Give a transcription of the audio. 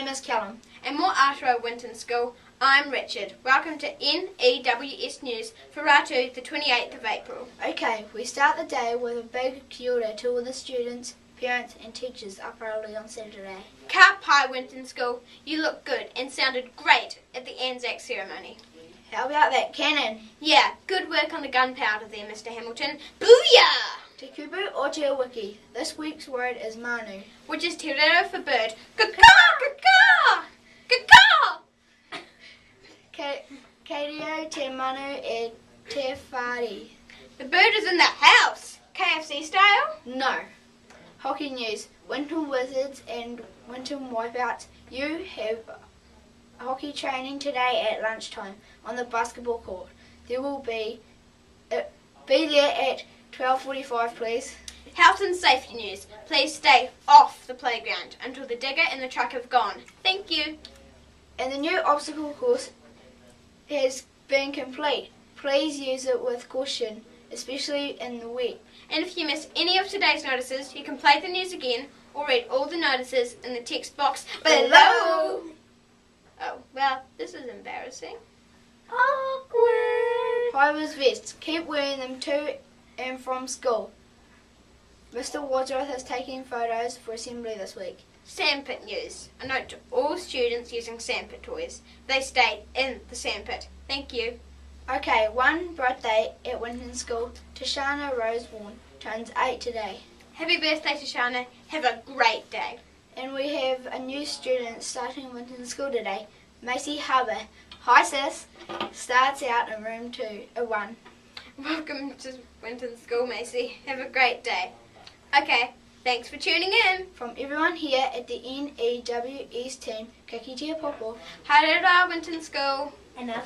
name is Callum. And more Aotearoa Winton School, I'm Richard. Welcome to N.E.W.S News for Roto, the 28th of April. Okay, we start the day with a big KiaOra to all the students, parents and teachers up early on Saturday. Ka pai Winton School, you look good and sounded great at the ANZAC ceremony. How about that canon? Yeah, good work on the gunpowder there, Mr Hamilton. Boooyah! Te kupu or te wiki. This week's word is manu, which is te roto for bird. Ka-ka! Ka-ka! Ka te manu e te far-ree. The bird is in the house. KFC style? No. Hockey news. Winton Wizards and Winton Wipeouts. You have hockey training today at lunchtime on the basketball court. There will be there at 12:45, please. Health and safety news. Please stay off the playground until the digger and the truck have gone. Thank you. And the new obstacle course has been complete. Please use it with caution, especially in the wet. And if you miss any of today's notices, you can play the news again or read all the notices in the text box below. Oh, well, this is embarrassing. Awkward. High-vis vests. Keep wearing them to and from school. Mr. Wadsworth is taking photos for assembly this week. Sandpit news. A note to all students using sandpit toys. They stay in the sandpit. Thank you. Okay, one birthday at Winton School. Tashana Rosewarn turns 8 today. Happy birthday, Tashana. Have a great day. And we have a new student starting Winton School today. Macy Harbour. Hi sis. Starts out in room 1. Welcome to Winton School, Macy. Have a great day. Okay, thanks for tuning in. From everyone here at the N.E.W.S team, Ka kite popo. Haere rā, Winton School. And us.